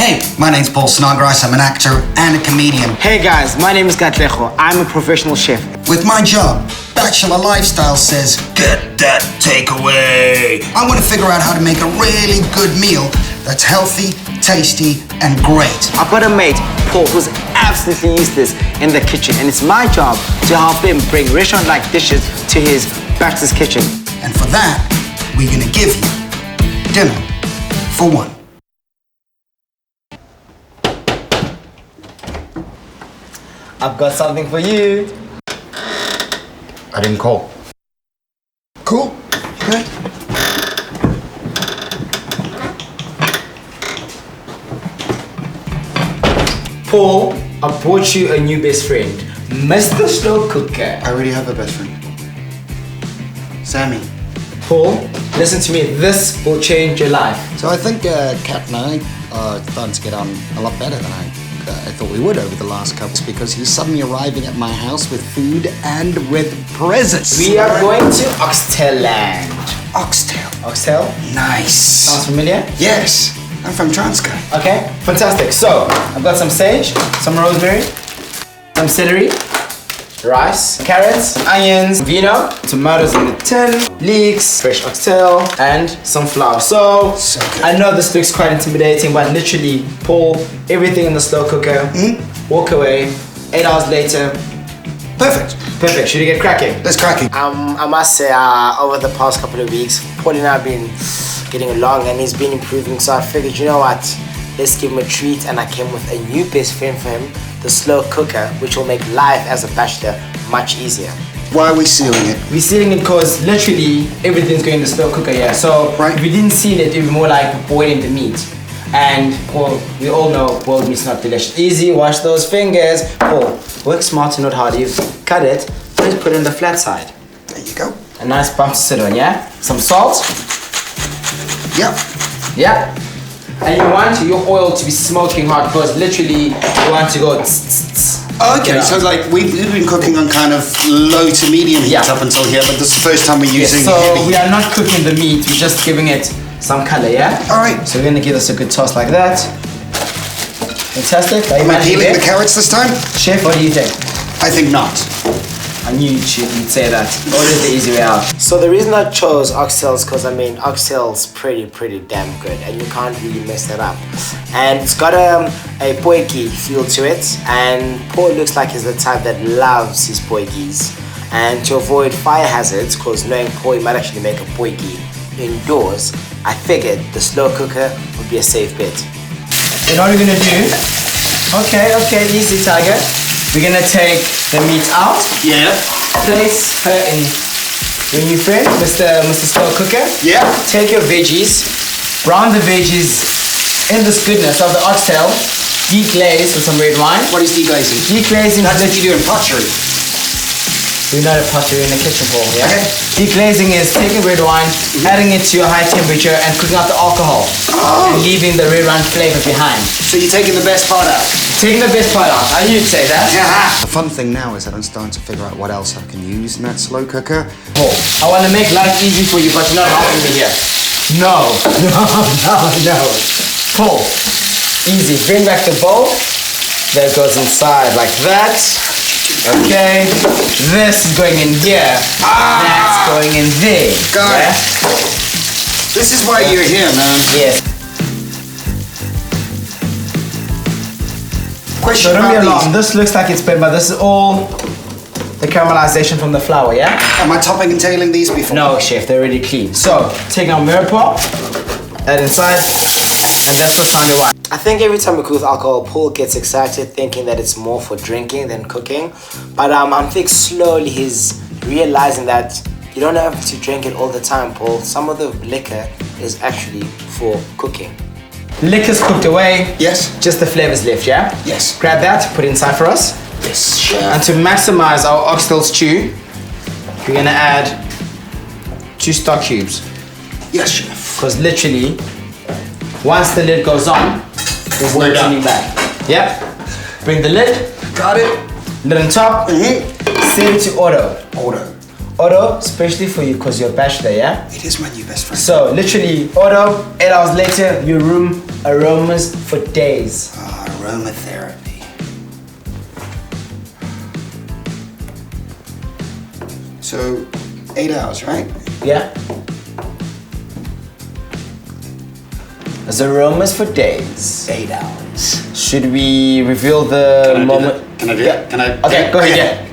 Hey, my name's Paul Snodgrass. I'm an actor and a comedian. Hey guys, my name is Katlego. I'm a professional chef. With my job, Bachelor Lifestyle says, get that takeaway. I want to figure out how to make a really good meal that's healthy, tasty, and great. I've got a mate, Paul, who's absolutely useless in the kitchen, and it's my job to help him bring restaurant-like dishes to his bachelor's kitchen. And for that, we're gonna give you dinner for one. I've got something for you. I didn't call. Cool. Okay. Paul, I brought you a new best friend, Mr. Slow Cooker. I already have a best friend. Sammy. Paul, listen to me, this will change your life. So I think Kat and I are starting to get on a lot better than I thought we would over the last couple, because he's suddenly arriving at my house with food and with presents. We are going to Oxtail land. Oxtail. Oxtail? Nice. Sounds familiar? Yes. I'm from Transkai. Okay, fantastic. So, I've got some sage, some rosemary, some celery, rice, carrots, onions, vino, tomatoes in the tin, leeks, fresh oxtail, and some flour. So good. I know this looks quite intimidating, but literally pour everything in the slow cooker, walk away, 8 hours later. Perfect. Perfect, should we get cracking? Let's crack it. I must say, over the past couple of weeks, Paul and I have been getting along and he's been improving, so I figured, you know what, let's give him a treat, and I came with a new best friend for him, the slow cooker, which will make life as a bachelor much easier. Why are we sealing it? We're sealing it because literally everything's going in the slow cooker, yeah. So if we didn't seal it, it would be more like boiling the meat. And Paul, we all know boiled meat's not delicious. Easy, wash those fingers. Paul, work smart and not hard. You've cut it, just put it on the flat side. There you go. A nice bump to sit on, yeah? Some salt. Yep. Yeah. And you want your oil to be smoking hot, because literally you want to go Okay, yeah. so like we've been cooking on kind of low to medium heat up until here, but this is the first time we're using so heavy heat. we are not cooking the meat, we're just giving it some color, yeah? Alright. So we're gonna give this a good toss like that. Fantastic. Are you Am I managing peeling it? the carrots this time? Chef, what do you think? I think not. I knew you'd say that. Always the easy way out. So the reason I chose oxtail is because, I mean, oxtail's pretty damn good, and you can't really mess that up. And it's got a boiki feel to it, and Paul looks like he's the type that loves his boikies. And to avoid fire hazards, because knowing Paul, he might actually make a boiki indoors, I figured the slow cooker would be a safe bet. You know what we're gonna do? Okay, easy, Tiger. We're gonna take the meat out. Yeah. Place her in your new friend, Mr. Slow Cooker. Yeah. Take your veggies, brown the veggies in this goodness of the oxtail, deglaze with some red wine. What is deglazing? Deglazing. That's what you do in pottery. We're not a pottery in the kitchen, Paul, yeah? Okay. Deglazing is taking red wine, adding it to a high temperature and cooking out the alcohol. And leaving the red wine flavor behind. So you're taking the best part out? Taking the best part out. I knew you'd say that. Yeah. The fun thing now is that I'm starting to figure out what else I can use in that slow cooker. Paul, I want to make life easy for you, but you're not helping me here. No. Paul, easy. Bring back the bowl. That goes inside like that. Okay. This is going in here. That's going in there. Got it. This is why you're here, man. Yes. Question So don't be about alarmed. these. This looks like it's been, but this is all the caramelization from the flour, yeah? Am I topping and tailing these before? No, chef, they're already clean. So, take our mirror pot, add inside, and that's the sound you want. I think every time we cook with alcohol, Paul gets excited thinking that it's more for drinking than cooking. But I think slowly he's realizing that you don't have to drink it all the time, Paul. Some of the liquor is actually for cooking. Liquor's cooked away. Yes. Just the flavors left, yeah? Yes. Grab that, put it inside for us. Yes, chef. And to maximize our oxtail stew, we're gonna add 2 stock cubes. Yes, chef. Because literally, once the lid goes on, there's no turning back. Yep. Bring the lid. Got it. Lid on top. Set it to auto. Auto, especially for you because you're a bachelor, yeah? It is my new best friend. So literally, auto, 8 hours later, your room Aromas for days. Aromatherapy. So, 8 hours, right? Yeah. There's aromas for days. 8 hours. Should we reveal the moment? Can I do that? Can I? Okay, go ahead. Yeah.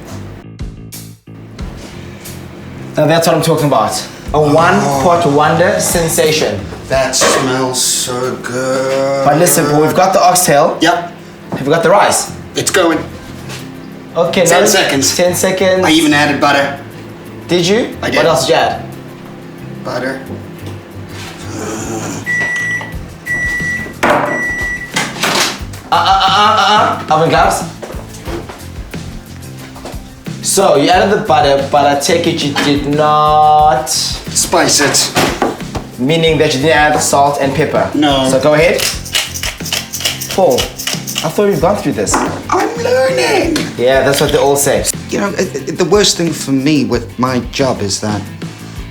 Now that's what I'm talking about. A one-pot wonder sensation. That smells so good. But listen, we've got the oxtail. Yep, Have we got the rice? it's going. Okay, 10 seconds. 10 seconds. I even added butter. Did you? I did. What else did you add? Butter. Oven gloves. So you added the butter, but I take it you did not. Spice it. Meaning that you didn't add salt and pepper. No. So go ahead. Paul, I thought we've gone through this. I'm learning. Yeah, that's what they all say. You know, the worst thing for me with my job is that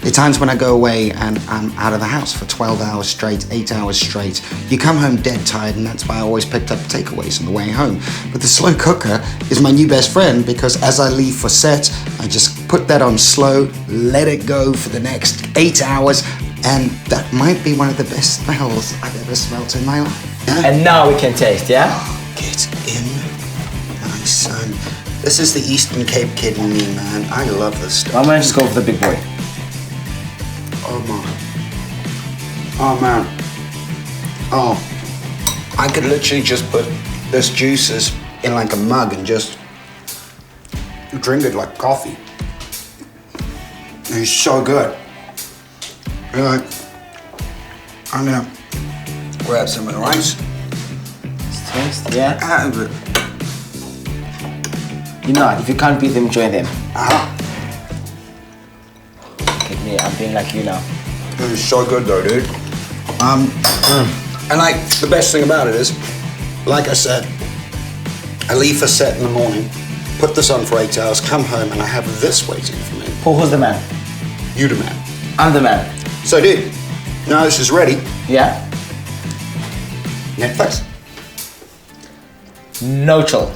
the times when I go away and I'm out of the house for 12 hours straight, 8 hours straight, you come home dead tired, and that's why I always picked up takeaways on the way home. But the slow cooker is my new best friend, because as I leave for set, I just put that on slow, let it go for the next 8 hours, and that might be one of the best smells I've ever smelt in my life. Yeah? And now we can taste, yeah? Get in, my son. This is the Eastern Cape kid in me, man. I love this stuff. I'm gonna just go for the big boy. Oh my. Oh man. Oh. I could literally just put this juices in like a mug and just drink it like coffee. It's so good. You're like, I'm gonna grab some of the rice. Let's taste, yeah? Out of it. You know, if you can't beat them, join them. Uh-huh. Look at me, I'm being like you now. It is so good though, dude. And like, the best thing about it is, like I said, I leave for set in the morning, put this on for 8 hours, come home, and I have this waiting for me. Paul, who's the man? You the man. I'm the man. So dude, now this is ready. Yeah? Netflix. No chill.